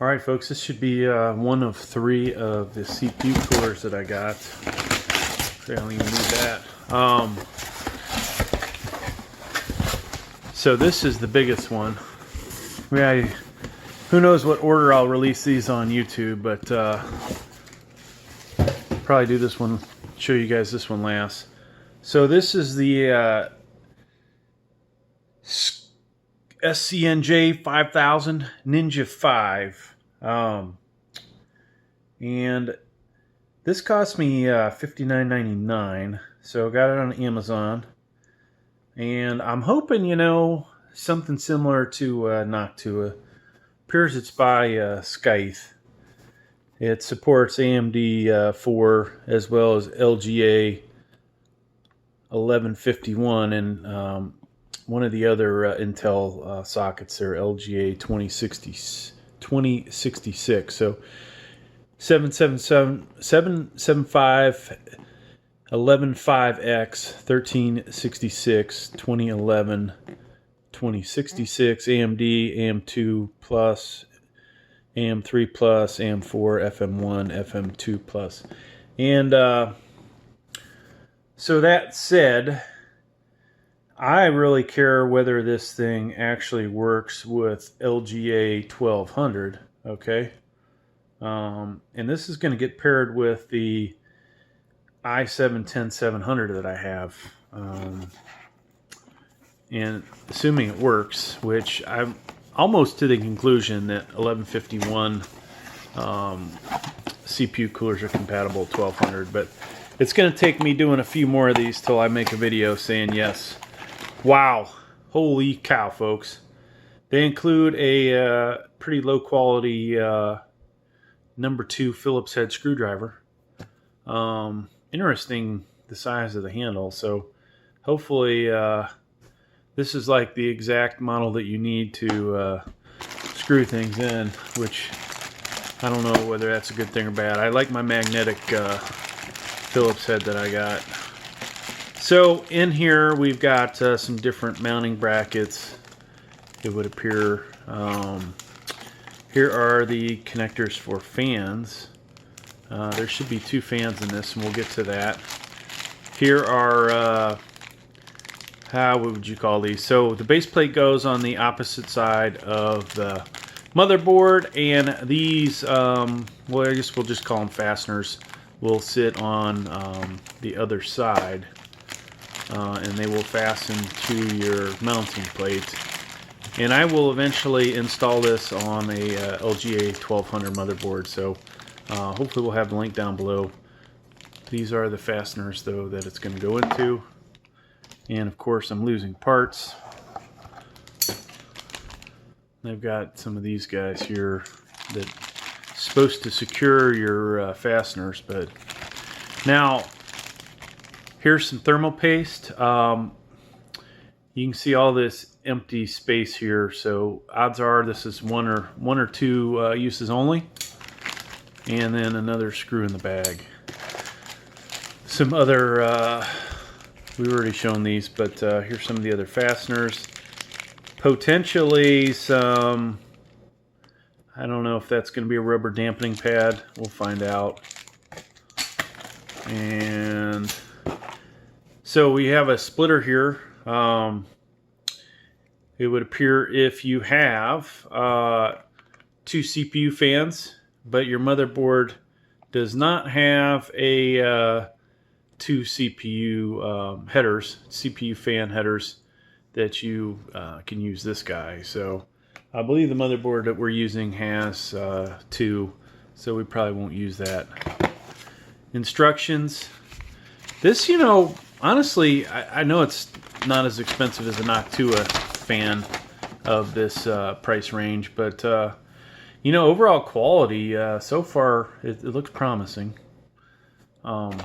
Alright folks, this should be one of 3 of the CPU coolers that I got. I don't even need that. So this is the biggest one. Who knows what order I'll release these on YouTube, but probably do this one, show you guys this one last. So this is the SCNJ 5000 Ninja 5. And this cost me $59.99, so got it on Amazon. And I'm hoping, you know, something similar to Noctua. Appears it's by Scythe. It supports AMD 4 as well as LGA1151 and one of the other Intel sockets there, LGA2066. So 775 115X 1366 2011 2066 AMD AM2 plus AM3 plus AM4 FM1 FM2 plus. And so that said, I really care whether this thing actually works with LGA 1200, okay? And this is going to get paired with the i7-10700 that I have. And assuming it works, which I'm almost to the conclusion that 1151 CPU coolers are compatible with 1200, but it's going to take me doing a few more of these till I make a video saying yes. Wow, holy cow, folks. They include a pretty low quality number 2 Phillips head screwdriver. Interesting, the size of the handle. So hopefully this is like the exact model that you need to screw things in, which I don't know whether that's a good thing or bad. I like my magnetic Phillips head that I got. So in here we've got some different mounting brackets, it would appear. Here are the connectors for fans. There should be 2 fans in this, and we'll get to that. Here are, what would you call these? So the base plate goes on the opposite side of the motherboard, and these, well, I guess we'll just call them fasteners, will sit on the other side. And they will fasten to your mounting plate. And I will eventually install this on a LGA 1200 motherboard, so hopefully we'll have the link down below. These are the fasteners, though, that it's going to go into. And of course I'm losing parts. I've got some of these guys here that are supposed to secure your fasteners, but now here's some thermal paste. You can see all this empty space here, so odds are this is one or two uses only. And then another screw in the bag. Some other, we've already shown these, but here's some of the other fasteners. Potentially some, I don't know if that's going to be a rubber dampening pad. We'll find out. And so we have a splitter here. It would appear if you have 2 CPU fans, but your motherboard does not have a 2 CPU headers, CPU fan headers, that you can use this guy. So I believe the motherboard that we're using has 2, so we probably won't use that. Instructions. This, you know, honestly, I know it's not as expensive as a Noctua fan of this price range, but you know, overall quality so far it looks promising. The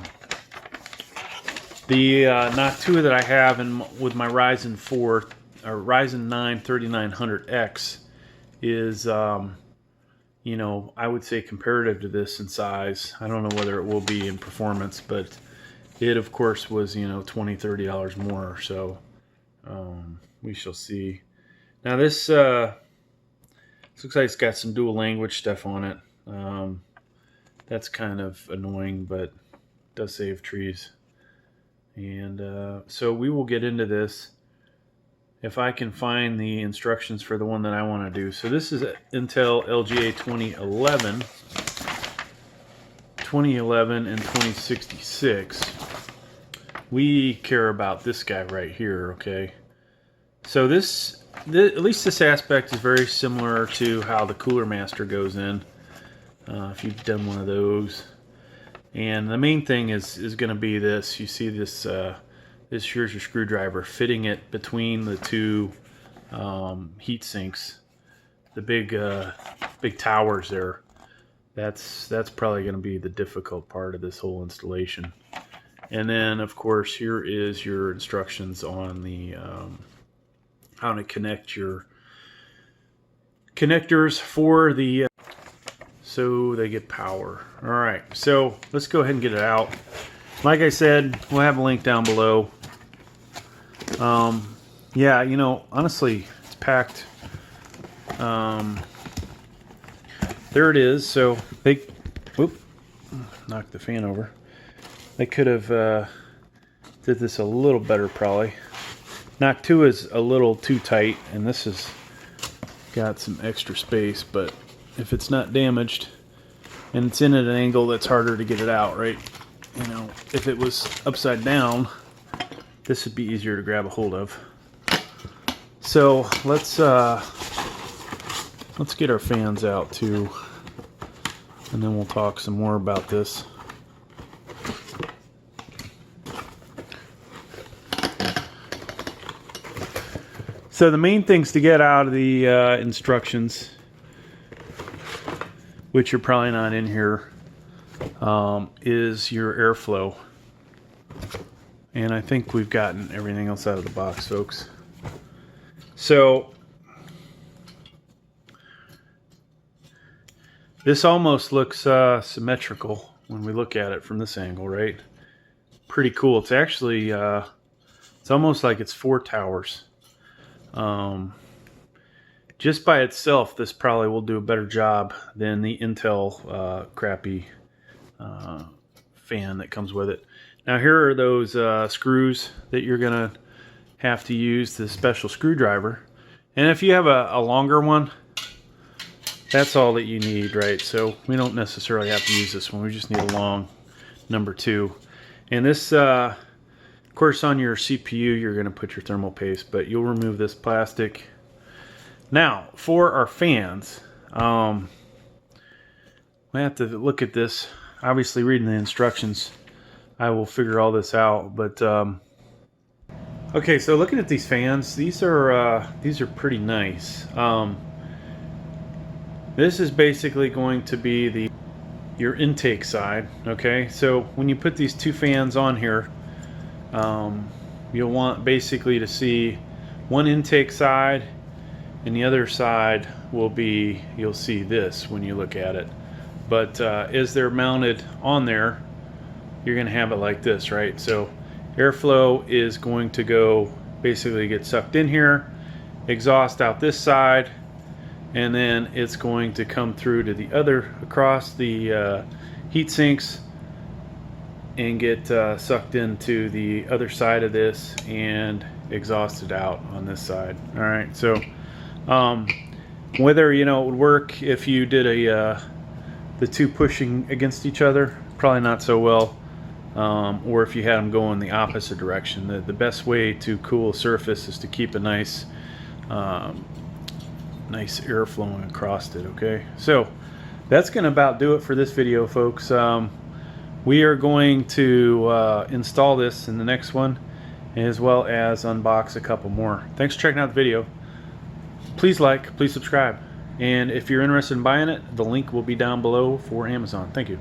Noctua that I have with my Ryzen 4 or Ryzen 9 3900X is you know, I would say comparative to this in size. I don't know whether it will be in performance, but it of course was, you know, $20-30 more, so we shall see. Now this Looks like it's got some dual language stuff on it. That's kind of annoying, but does save trees. And so we will get into this if I can find the instructions for the one that I want to do. So this is Intel LGA 2011 and 2066. We care about this guy right here, okay? So this, at least this aspect is very similar to how the Cooler Master goes in, if you've done one of those. And the main thing is going to be this. You see this, here's your screwdriver, fitting it between the two heat sinks, the big towers there. That's probably going to be the difficult part of this whole installation. And then, of course, here is your instructions on the how to connect your connectors for the so they get power. All right, so let's go ahead and get it out. Like I said, we'll have a link down below. Yeah, you know, honestly, it's packed. There it is. So they, whoop, knocked the fan over. They could have did this a little better probably. Knock 2 is a little too tight, and this has got some extra space, but if it's not damaged and it's in at an angle that's harder to get it out, right? You know, if it was upside down, this would be easier to grab a hold of. So let's get our fans out too, and then we'll talk some more about this. So the main things to get out of the instructions, which are probably not in here, is your airflow. And I think we've gotten everything else out of the box, folks. So this almost looks symmetrical when we look at it from this angle, right? Pretty cool. It's actually, it's almost like it's 4 towers. Just by itself, this probably will do a better job than the Intel crappy fan that comes with it. Now here are those screws that you're gonna have to use, the special screwdriver. And if you have a longer one, that's all that you need, right? So we don't necessarily have to use this one. We just need a long number 2. And this, of course, on your CPU, you're gonna put your thermal paste, but you'll remove this plastic. Now, for our fans, we have to look at this. Obviously, reading the instructions, I will figure all this out. But okay, so looking at these fans, these are pretty nice. This is basically going to be your intake side. Okay, so when you put these 2 fans on here, you'll want basically to see one intake side, and the other side will be, you'll see this when you look at it. But as they're mounted on there, you're going to have it like this, right? So airflow is going to go, basically get sucked in here, exhaust out this side, and then it's going to come through to the other, across the heat sinks, and get sucked into the other side of this and exhausted out on this side. All right, so whether, you know, it would work if you did the 2 pushing against each other, probably not so well, or if you had them go in the opposite direction. The best way to cool a surface is to keep a nice nice air flowing across it. Okay, so that's gonna about do it for this video, folks. We are going to install this in the next one, as well as unbox a couple more. Thanks for checking out the video. Please like, please subscribe, and if you're interested in buying it, the link will be down below for Amazon. Thank you.